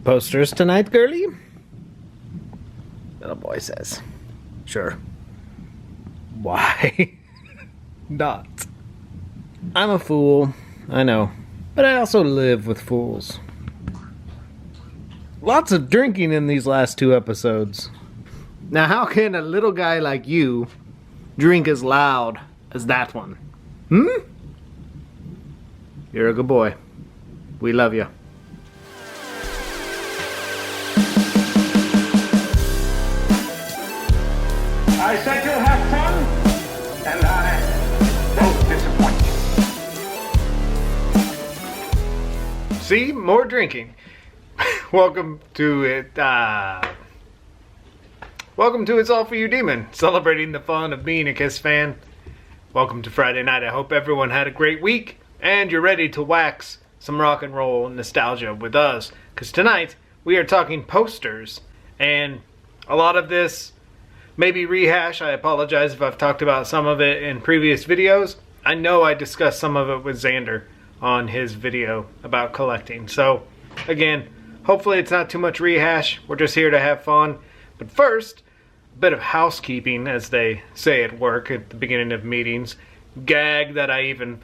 Posters tonight, girlie? Little boy says. Sure. Why not? I'm a fool, I know. But I also live with fools. Lots of drinking in these last 2 episodes. Now how can a little guy like you drink as loud as that one? You're a good boy. We love you. I said you'll have fun, and I won't disappoint you. See? More drinking. Welcome to it, welcome to It's All For You Demon, celebrating the fun of being a Kiss fan. Welcome to Friday night. I hope everyone had a great week, and you're ready to wax some rock and roll nostalgia with us. Because tonight, we are talking posters, and a lot of this may be rehash. I apologize if I've talked about some of it in previous videos. I know I discussed some of it with Xander on his video about collecting. So, again, hopefully it's not too much rehash. We're just here to have fun. But first, a bit of housekeeping, as they say at work at the beginning of meetings. Gag that I even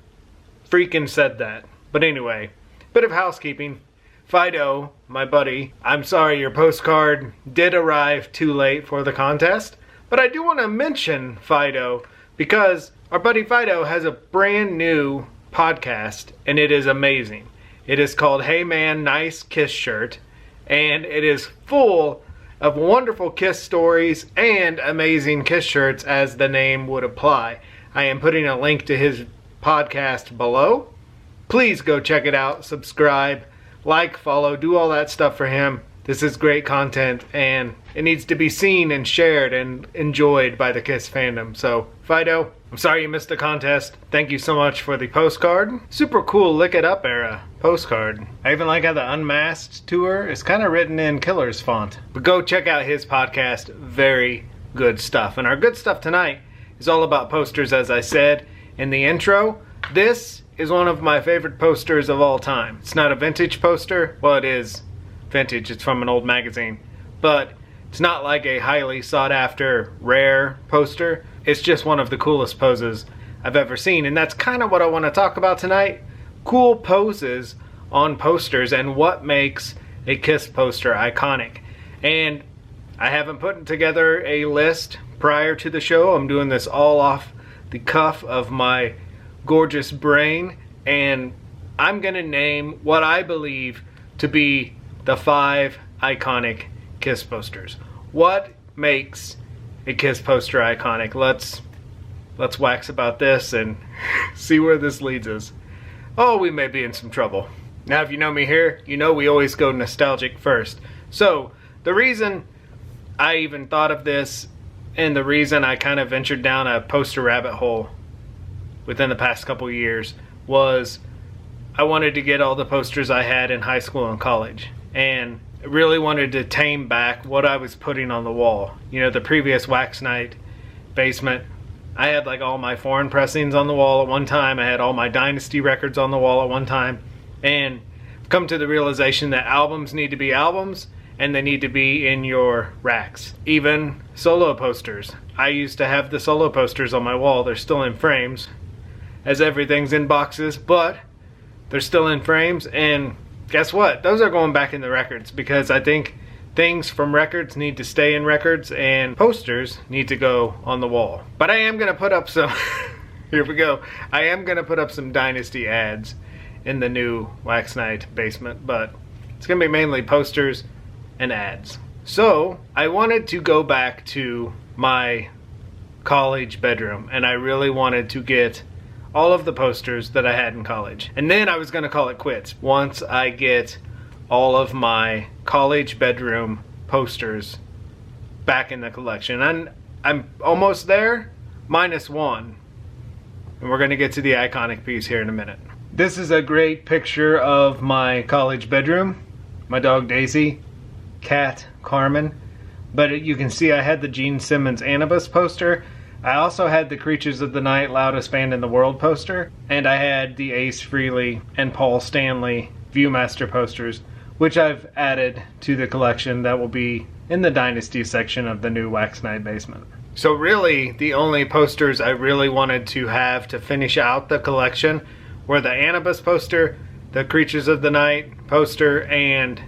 freaking said that. But anyway, bit of housekeeping. Fido, my buddy, I'm sorry your postcard did arrive too late for the contest. But I do want to mention Fido because our buddy Fido has a brand new podcast and it is amazing. It is called Hey Man, Nice Kiss Shirt, and it is full of wonderful Kiss stories and amazing Kiss shirts as the name would apply. I am putting a link to his podcast below. Please go check it out, subscribe, like, follow, do all that stuff for him. This is great content and it needs to be seen and shared and enjoyed by the Kiss fandom. So, Fido, I'm sorry you missed the contest. Thank you so much for the postcard. Super cool Lick It Up era postcard. I even like how the Unmasked tour is kind of written in Killer's font. But go check out his podcast. Very good stuff. And our good stuff tonight is all about posters, as I said in the intro. This is one of my favorite posters of all time. It's not a vintage poster. Well, it is vintage. It's from an old magazine. But it's not like a highly sought after, rare poster. It's just one of the coolest poses I've ever seen. And that's kind of what I want to talk about tonight. Cool poses on posters and what makes a Kiss poster iconic. And I haven't put together a list prior to the show. I'm doing this all off the cuff of my gorgeous brain. And I'm going to name what I believe to be the 5 iconic Kiss posters. What makes a Kiss poster iconic? Let's wax about this and see where this leads us. Oh, we may be in some trouble. Now, if you know me here, you know we always go nostalgic first. So, the reason I even thought of this and the reason I kind of ventured down a poster rabbit hole within the past couple years was I wanted to get all the posters I had in high school and college. And I really wanted to tame back what I was putting on the wall. You know, the previous Wax Night basement, I had like all my foreign pressings on the wall at one time. I had all my Dynasty records on the wall at one time. And I've come to the realization that albums need to be albums and they need to be in your racks. Even solo posters. I used to have the solo posters on my wall. They're still in frames, as everything's in boxes, but they're still in frames. And guess what? Those are going back in the records because I think things from records need to stay in records and posters need to go on the wall. But I am going to put up some, here we go, I am going to put up some Dynasty ads in the new Wax Night basement, but it's going to be mainly posters and ads. So I wanted to go back to my college bedroom and I really wanted to get all of the posters that I had in college. And then I was going to call it quits once I get all of my college bedroom posters back in the collection. And I'm almost there, -1. And we're going to get to the iconic piece here in a minute. This is a great picture of my college bedroom. My dog Daisy, cat Carmen. But you can see I had the Gene Simmons Anubis poster. I also had the Creatures of the Night Loudest Band in the World poster. And I had the Ace Frehley and Paul Stanley Viewmaster posters which I've added to the collection that will be in the Dynasty section of the new Wax Night basement. So really, the only posters I really wanted to have to finish out the collection were the Anubis poster, the Creatures of the Night poster, and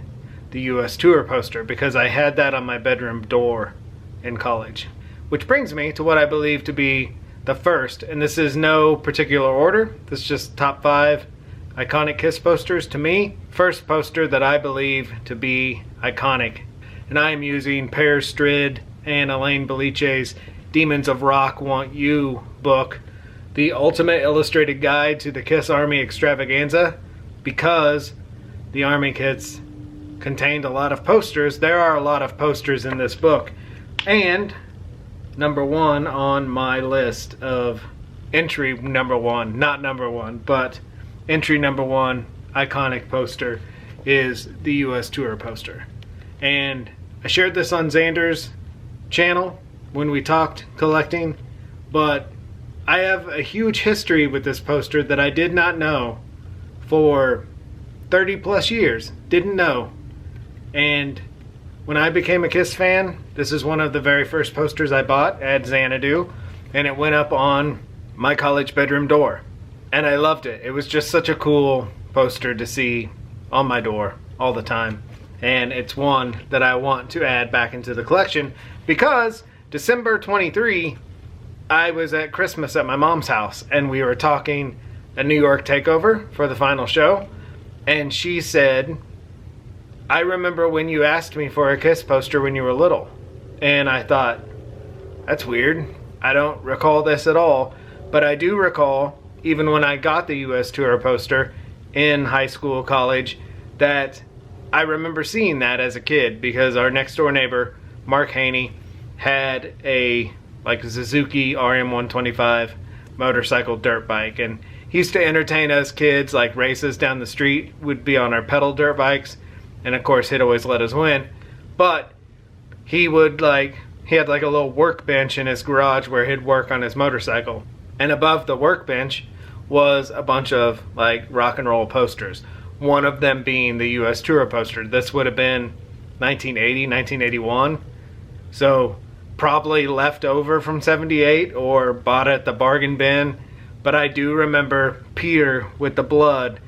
the US Tour poster, because I had that on my bedroom door in college. Which brings me to what I believe to be the first, and this is no particular order, this is just top 5 iconic Kiss posters to me. First poster that I believe to be iconic, and I am using Per Strid and Elaine Belice's Demons of Rock Want You book, the ultimate illustrated guide to the Kiss Army extravaganza, because the Army kits contained a lot of posters. There are a lot of posters in this book, and number 1 on my list of entry number 1, not number 1, but entry number 1 iconic poster is the US Tour poster. And I shared this on Xander's channel when we talked collecting, but I have a huge history with this poster that I did not know for 30 plus years. Didn't know. And when I became a Kiss fan, this is one of the very first posters I bought at Xanadu, and it went up on my college bedroom door. And I loved it. It was just such a cool poster to see on my door all the time. And it's one that I want to add back into the collection because December 23, I was at Christmas at my mom's house and we were talking a New York takeover for the final show. And she said, I remember when you asked me for a Kiss poster when you were little. And I thought, that's weird. I don't recall this at all. But I do recall, even when I got the US Tour poster in high school, college, that I remember seeing that as a kid because our next door neighbor, Mark Haney, had a Suzuki RM125 motorcycle dirt bike, and he used to entertain us kids. Like races down the street would be on our pedal dirt bikes, and of course he'd always let us win. But he would he had a little workbench in his garage where he'd work on his motorcycle, and above the workbench was a bunch of rock and roll posters. One of them being the US Tour poster. This would have been 1980, 1981. So probably left over from 78 or bought at the bargain bin. But I do remember Peter with the blood.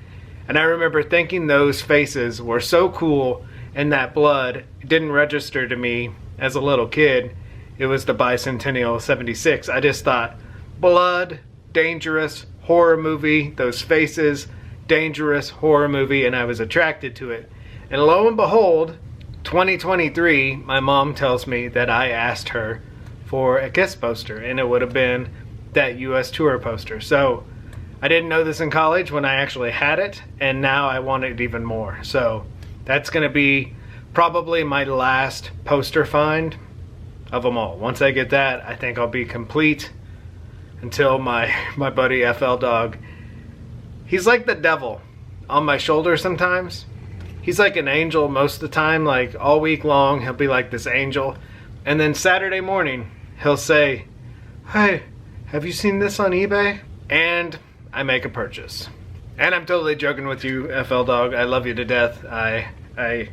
And I remember thinking those faces were so cool, and that blood didn't register to me as a little kid. It was the Bicentennial 76. I just thought, blood, dangerous, horror movie, those faces, dangerous horror movie, and I was attracted to it. And lo and behold, 2023, my mom tells me that I asked her for a Kiss poster, and it would have been that US Tour poster. So I didn't know this in college when I actually had it, and now I want it even more. So that's going to be probably my last poster find of them all. Once I get that, I think I'll be complete until my buddy FL Dog, he's like the devil on my shoulder sometimes. He's like an angel most of the time, all week long he'll be like this angel. And then Saturday morning he'll say, hey, have you seen this on eBay? And I make a purchase. And I'm totally joking with you, FL Dog. I love you to death. I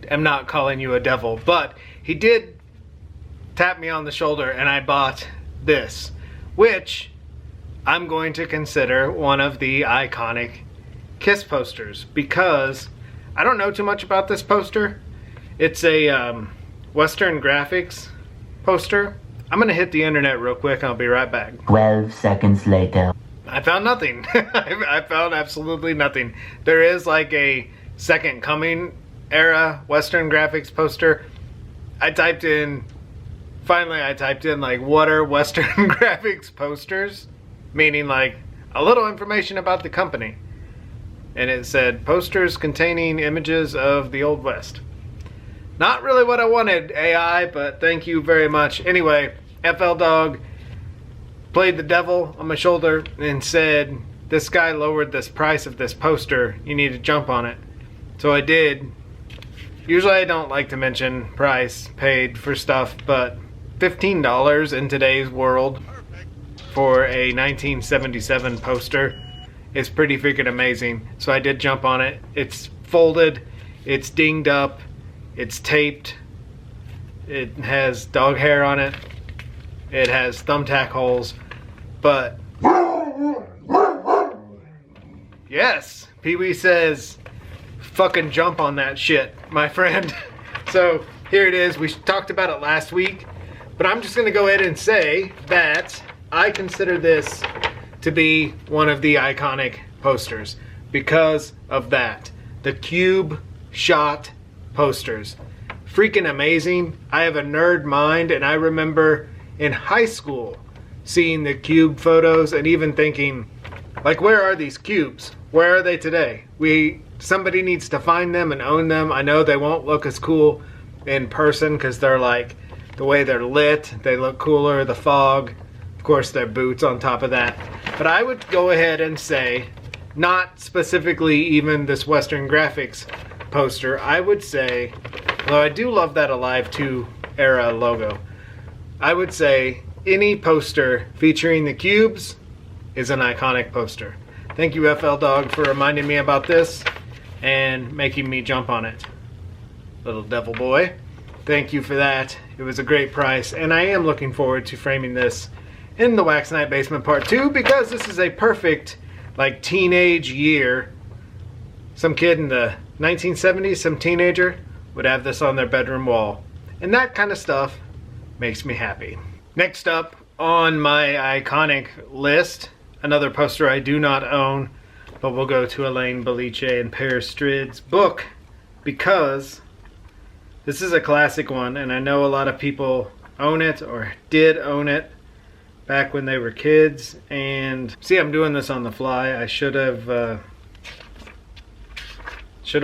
am not calling you a devil. But he did tap me on the shoulder and I bought this, which I'm going to consider one of the iconic Kiss posters because I don't know too much about this poster. It's a Western Graphics poster. I'm going to hit the internet real quick and I'll be right back. 12 seconds later. I found nothing. I found absolutely nothing. There is a Second Coming era Western Graphics poster. I typed in what are Western Graphics posters? Meaning a little information about the company. And it said posters containing images of the Old West. Not really what I wanted, AI, but thank you very much. Anyway, FL Dog played the devil on my shoulder and said, this guy lowered this price of this poster. You need to jump on it. So I did. Usually I don't like to mention price paid for stuff, but $15 in today's world for a 1977 poster is pretty freaking amazing. So I did jump on it. It's folded It's dinged up, it's taped, it has dog hair on it, it has thumbtack holes, but yes, Pee-wee says fucking jump on that shit, my friend. So here it is. We talked about it last week, but I'm just gonna go ahead and say that I consider this to be one of the iconic posters because of that. The cube shot posters. Freaking amazing. I have a nerd mind, and I remember in high school seeing the cube photos and even thinking, like, where are these cubes? Where are they today? Somebody needs to find them and own them. I know they won't look as cool in person because they're like, the way they're lit, they look cooler, the fog, of course their boots on top of that. But I would go ahead and say, not specifically even this Western Graphics poster, I would say, although I do love that Alive 2 era logo, I would say any poster featuring the cubes is an iconic poster. Thank you, FL Dog, for reminding me about this and making me jump on it. Little devil boy. Thank you for that. It was a great price, and I am looking forward to framing this in the Wax Night Basement Part 2 because this is a perfect, like, teenage year. Some kid in the 1970s, some teenager, would have this on their bedroom wall. And that kind of stuff makes me happy. Next up on my iconic list, another poster I do not own, but we'll go to Elaine Boliche and Pear Strid's book because this is a classic one, and I know a lot of people own it or did own it back when they were kids. And see, I'm doing this on the fly. I should have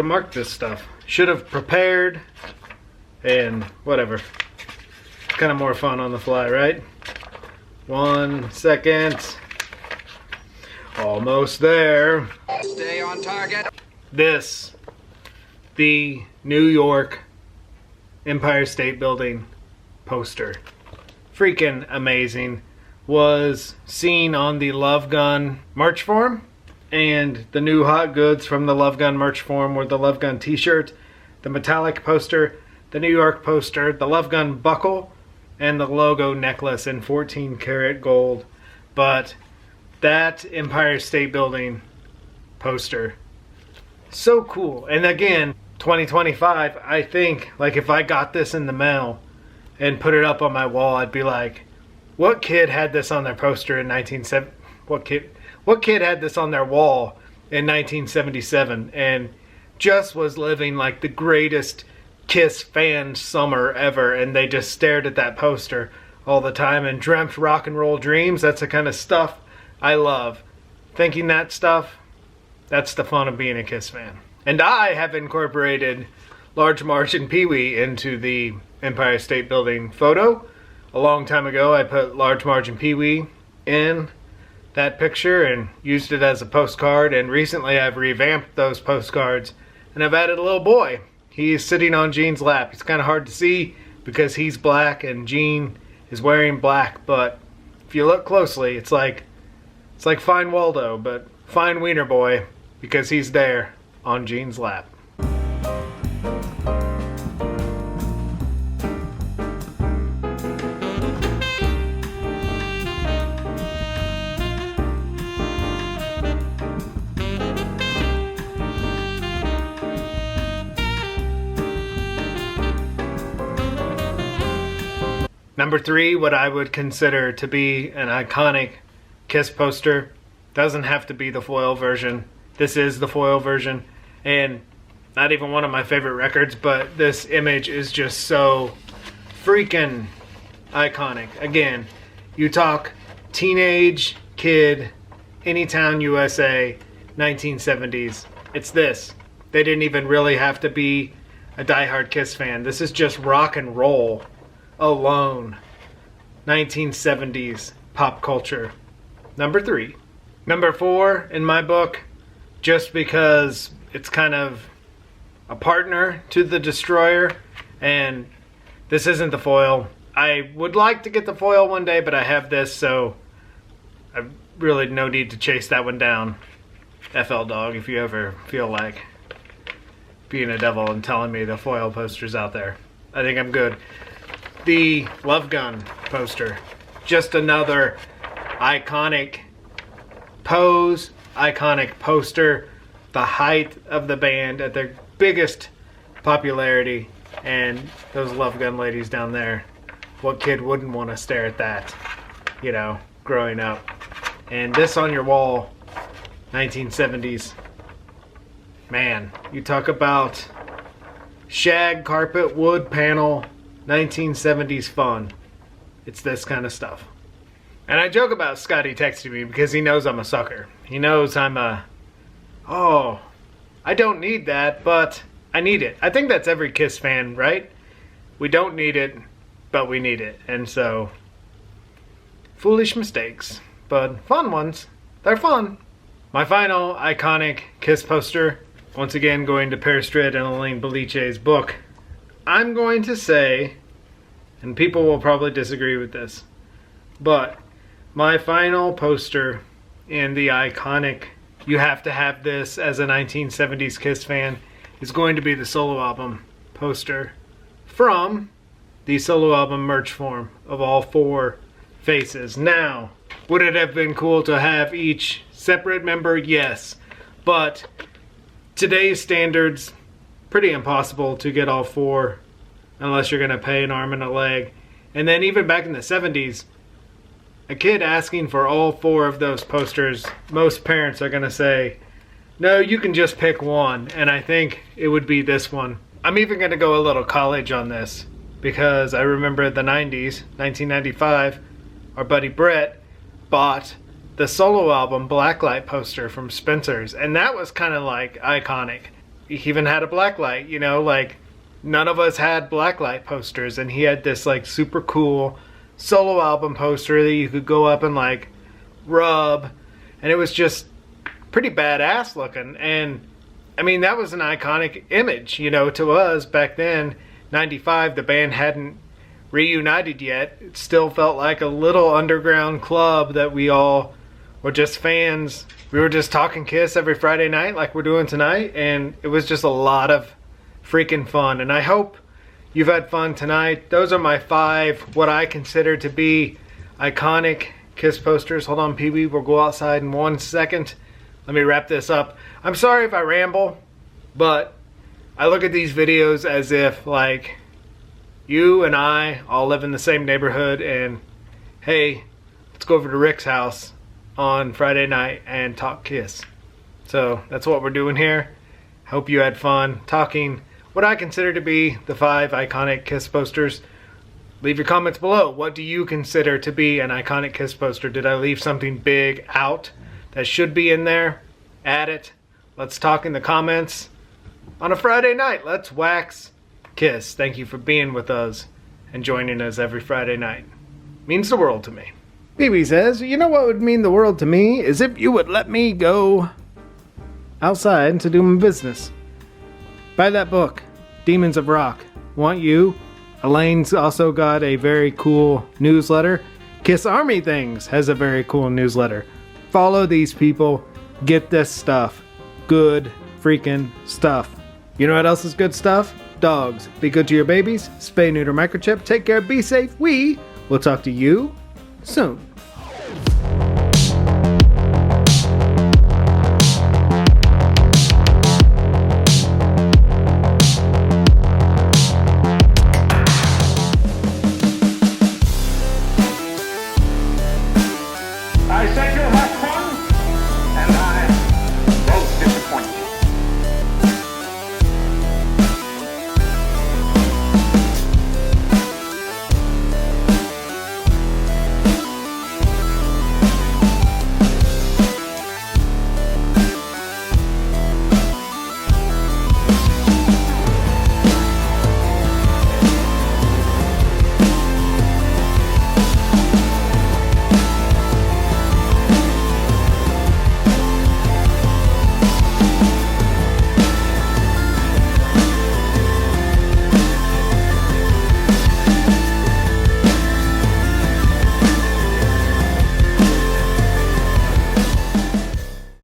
marked this stuff. Should have prepared, and whatever. It's kind of more fun on the fly, right? 1 second. Almost there. Stay on target. This, the New York Empire State Building poster. Freaking amazing. Was seen on the Love Gun merch form, and the new hot goods from the Love Gun merch form were the Love Gun t-shirt, the metallic poster, the New York poster, the Love Gun buckle, and the logo necklace in 14 karat gold. But that Empire State Building poster, so cool. And again, 2025, I think, like, if I got this in the mail and put it up on my wall, I'd be like, what kid had this on their poster in 1970? What kid had this on their wall in 1977 and just was living like the greatest Kiss fan summer ever, and they just stared at that poster all the time and dreamt rock and roll dreams? That's the kind of stuff I love. Thinking that stuff, that's the fun of being a Kiss fan. And I have incorporated Large Marge and Pee-wee into the Empire State Building photo. A long time ago, I put Large Marge and Pee-wee in that picture and used it as a postcard. And recently, I've revamped those postcards and I've added a little boy. He's sitting on Gene's lap. It's kind of hard to see because he's black and Gene is wearing black. But if you look closely, it's like Fine Waldo, but Fine Wiener Boy, because he's there on Gene's lap. Number 3, what I would consider to be an iconic Kiss poster. Doesn't have to be the foil version. This is the foil version, and not even one of my favorite records, but this image is just so freaking iconic. Again, you talk teenage kid, Anytown, USA, 1970s. It's this. They didn't even really have to be a diehard Kiss fan. This is just rock and roll alone. 1970s pop culture. Number 3. Number 4 in my book, just because it's kind of a partner to the Destroyer, and this isn't the foil. I would like to get the foil one day, but I have this, so I really no need to chase that one down. FL Dog, if you ever feel like being a devil and telling me the foil poster's out there. I think I'm good. The Love Gun poster. Just another iconic pose, iconic poster. The height of the band at their biggest popularity. And those Love Gun ladies down there. What kid wouldn't want to stare at that, you know, growing up? And this on your wall, 1970s. Man, you talk about shag, carpet, wood, panel, 1970s fun. It's this kind of stuff. And I joke about Scotty texting me because he knows I'm a sucker. He knows I'm oh, I don't need that, but I need it. I think that's every Kiss fan, right? We don't need it, but we need it. And so, foolish mistakes, but fun ones. They're fun. My final iconic Kiss poster, once again going to Per Stritt and Elaine Boliche's book. I'm going to say, and people will probably disagree with this, but my final poster in the iconic, you have to have this as a 1970s Kiss fan, is going to be the solo album poster from the solo album merch form of all 4 faces. Now, would it have been cool to have each separate member? Yes. But today's standards, pretty impossible to get all 4 unless you're going to pay an arm and a leg. And then even back in the 70s, a kid asking for all 4 of those posters, most parents are going to say, no, you can just pick one. And I think it would be this one. I'm even going to go a little college on this because I remember the 90s, 1995, our buddy Brett bought the solo album Blacklight poster from Spencer's, and that was kind of like iconic. He even had a blacklight, you know, like none of us had blacklight posters, and he had this like super cool solo album poster that you could go up and like rub, and it was just pretty badass looking. And I mean, that was an iconic image, you know, to us back then. 95, the band hadn't reunited yet. It still felt like a little underground club that we all were just fans. We were just talking Kiss every Friday night like we're doing tonight, and it was just a lot of freaking fun. And I hope you've had fun tonight. Those are my 5 what I consider to be iconic Kiss posters. Hold on, Pee-wee, we'll go outside in 1 second. Let me wrap this up. I'm sorry if I ramble, but I look at these videos as if like you and I all live in the same neighborhood, and hey, let's go over to Rick's house on Friday night and talk Kiss. So that's what we're doing here. Hope you had fun talking what I consider to be the 5 iconic Kiss posters. Leave your comments below. What do you consider to be an iconic Kiss poster? Did I leave something big out that should be in there? Add it. Let's talk in the comments. On a Friday night, let's wax Kiss. Thank you for being with us and joining us every Friday night. Means the world to me. Pee-wee says, you know what would mean the world to me is if you would let me go outside to do my business. Buy that book, Demons of Rock. Want you? Elaine's also got a very cool newsletter. Kiss Army Things has a very cool newsletter. Follow these people. Get this stuff. Good freaking stuff. You know what else is good stuff? Dogs. Be good to your babies. Spay, neuter, microchip. Take care. Be safe. We will talk to you soon.